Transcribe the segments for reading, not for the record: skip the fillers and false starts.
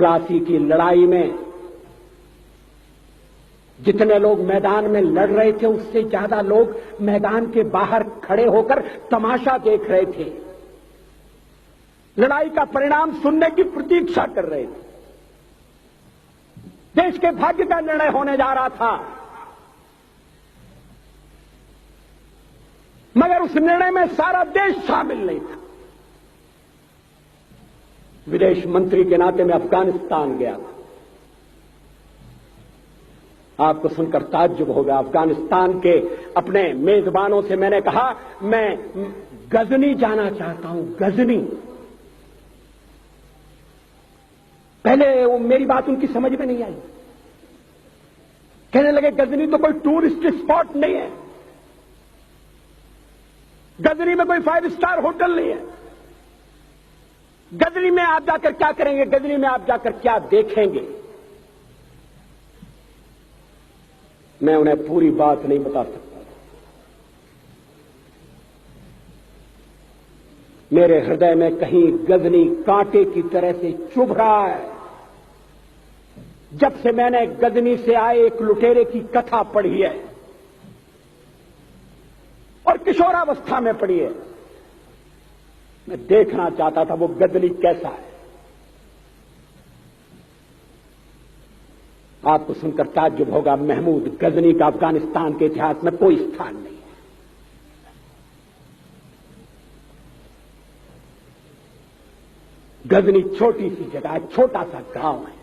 88 की लड़ाई में जितने लोग मैदान में लड़ रहे थे उससे ज्यादा लोग मैदान के बाहर खड़े होकर तमाशा देख रहे थे, लड़ाई का परिणाम सुनने की प्रतीक्षा कर रहे थे। देश के भाग्य का निर्णय होने जा रहा था, मगर उस निर्णय में सारा देश शामिल नहीं था। विदेश मंत्री के नाते मैं अफगानिस्तान गया था। आपको सुनकर ताज्जुब होगा, अफगानिस्तान के अपने मेजबानों से मैंने कहा मैं गजनी जाना चाहता हूं, गजनी। पहले वो मेरी बात उनकी समझ में नहीं आई, कहने लगे गजनी तो कोई टूरिस्ट स्पॉट नहीं है, गजनी में कोई 5 स्टार होटल नहीं है, गजनी में आप जाकर क्या करेंगे, गजनी में आप जाकर क्या देखेंगे। मैं उन्हें पूरी बात नहीं बता सकता। मेरे हृदय में कहीं गजनी कांटे की तरह से चुभ रहा है। जब से मैंने गजनी से आए एक लुटेरे की कथा पढ़ी है और किशोरावस्था में पढ़ी है, मैं देखना चाहता था वो गजनी कैसा है। आपको सुनकर ताज्जुब होगा, महमूद गजनी का अफगानिस्तान के इतिहास में कोई स्थान नहीं है। गजनी छोटी सी जगह है, छोटा सा गांव है।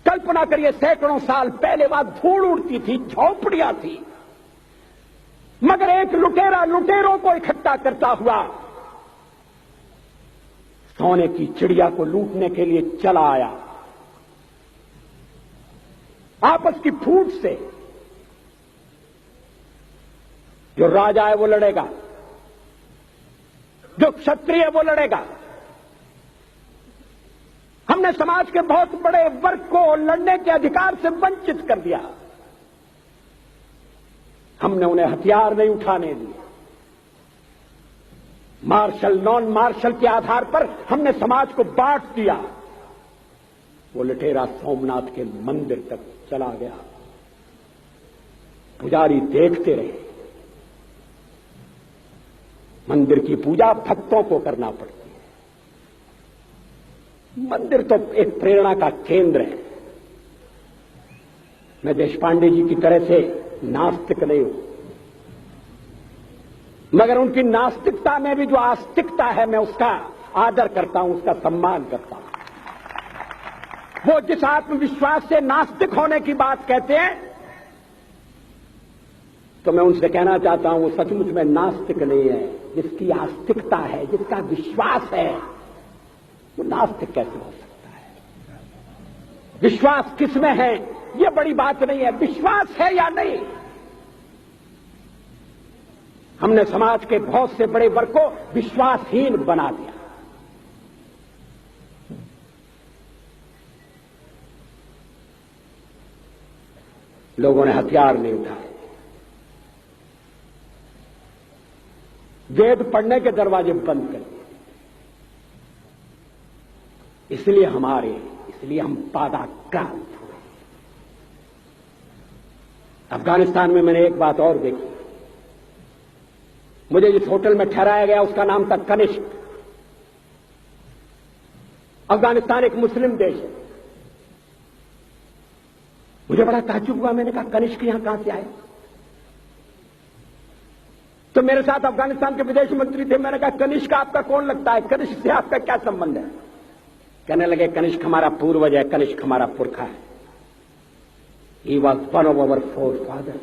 कल्पना करिए, सैकड़ों साल पहले वहां धूल उड़ती थी, झोंपड़ियां थी, मगर एक लुटेरा लुटेरों को इकट्ठा करता हुआ सोने की चिड़िया को लूटने के लिए चला आया। आपस की फूट से जो राजा है वो लड़ेगा, जो क्षत्रिय है वो लड़ेगा। हमने समाज के बहुत बड़े वर्ग को लड़ने के अधिकार से वंचित कर दिया। हमने उन्हें हथियार नहीं उठाने दिए। मार्शल नॉन मार्शल के आधार पर हमने समाज को बांट दिया। वो लुटेरा सोमनाथ के मंदिर तक चला गया, पुजारी देखते रहे। मंदिर की पूजा भक्तों को करना पड़ती है, मंदिर तो एक प्रेरणा का केंद्र है। मैं देशपांडे जी की तरह से नास्तिक नहीं हूं, मगर उनकी नास्तिकता में भी जो आस्तिकता है मैं उसका आदर करता हूं, उसका सम्मान करता हूं। वो जिस आत्मविश्वास से नास्तिक होने की बात कहते हैं, तो मैं उनसे कहना चाहता हूं वो सचमुच में नास्तिक नहीं है। जिसकी आस्तिकता है, जिसका विश्वास है, वो नास्तिक कैसे हो सकता है। विश्वास किसमें है ये बड़ी बात नहीं है, विश्वास है या नहीं। हमने समाज के बहुत से बड़े वर्ग को विश्वासहीन बना दिया। लोगों ने हथियार नहीं उठाए, वेद पढ़ने के दरवाजे बंद कर दिए। इसलिए हम पादाक्रांत हुए। अफगानिस्तान में मैंने एक बात और देखी। मुझे जिस होटल में ठहराया गया उसका नाम था कनिष्क। अफगानिस्तान एक मुस्लिम देश है। मुझे बड़ा ताज्जुब हुआ, मैंने कहा कनिष्क यहां कहां से आए। तो मेरे साथ अफगानिस्तान के विदेश मंत्री थे। मैंने कहा कनिष्क आपका कौन लगता है, कनिष्क से आपका क्या संबंध है। कहने लगे कनिष्क हमारा पूर्वज है, कनिष्क हमारा पुरखा है। He was one of our four father.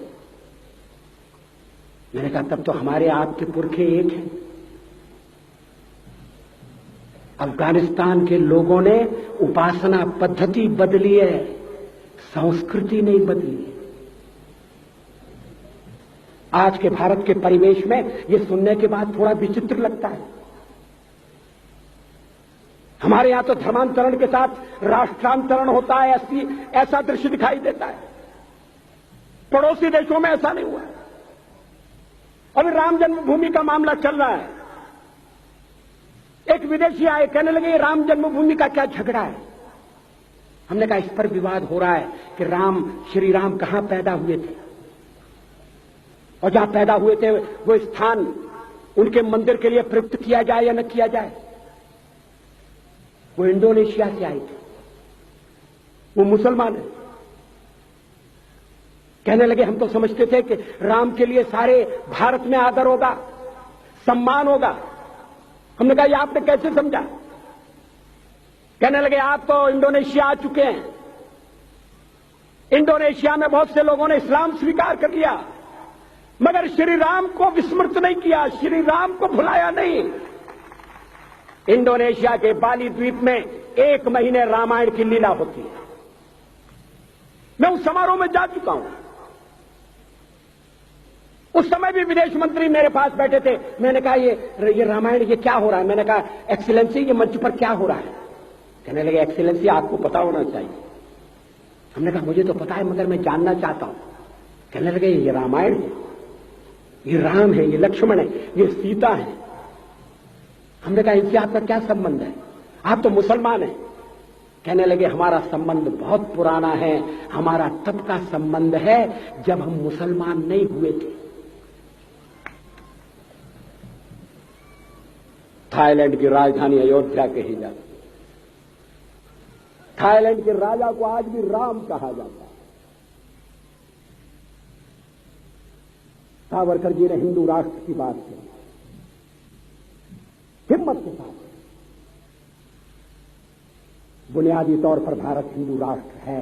मैंने कहा तब तो हमारे आपके पुरखे एक हैं। अफगानिस्तान के लोगों ने उपासना पद्धति बदली है, संस्कृति नहीं बदली है। आज के भारत के परिवेश में यह सुनने के बाद थोड़ा विचित्र लगता है। हमारे यहां तो धर्मांतरण के साथ राष्ट्रांतरण होता है, ऐसा दृश्य दिखाई देता है। पड़ोसी देशों में ऐसा नहीं हुआ है। अभी राम जन्मभूमि का मामला चल रहा है। एक विदेशी आए, कहने लगे राम जन्मभूमि का क्या झगड़ा है। हमने कहा इस पर विवाद हो रहा है कि श्री राम कहां पैदा हुए थे, और जहां पैदा हुए थे वो स्थान उनके मंदिर के लिए प्रयुक्त किया जाए या न किया जाए। वो इंडोनेशिया से आए थे, वो मुसलमान है। कहने लगे हम तो समझते थे कि राम के लिए सारे भारत में आदर होगा, सम्मान होगा। हमने कहा ये आपने कैसे समझा। कहने लगे आप तो इंडोनेशिया आ चुके हैं, इंडोनेशिया में बहुत से लोगों ने इस्लाम स्वीकार कर लिया, मगर श्री राम को विस्मृत नहीं किया, श्री राम को भुलाया नहीं। इंडोनेशिया के बाली द्वीप में 1 महीने रामायण की लीला होती है। मैं उस समारोह में जा चुका हूं। उस समय भी विदेश मंत्री मेरे पास बैठे थे। मैंने कहा ये रामायण ये क्या हो रहा है। मैंने कहा एक्सीलेंसी ये मंच पर क्या हो रहा है। कहने लगे एक्सीलेंसी आपको पता होना चाहिए। हमने कहा मुझे तो पता है मगर मैं जानना चाहता हूं। कहने लगे ये रामायण है, ये राम है, ये लक्ष्मण है, ये सीता है। हमने कहा इनसे आपका क्या संबंध है, आप तो मुसलमान हैं। कहने लगे हमारा संबंध बहुत पुराना है, हमारा तब का संबंध है जब हम मुसलमान नहीं हुए थे। थाईलैंड की राजधानी अयोध्या कही जाती है। थाईलैंड के राजा को आज भी राम कहा जाता है। सावरकर जी ने हिंदू राष्ट्र की बात की, हिम्मत के साथ। बुनियादी तौर पर भारत हिंदू राष्ट्र है,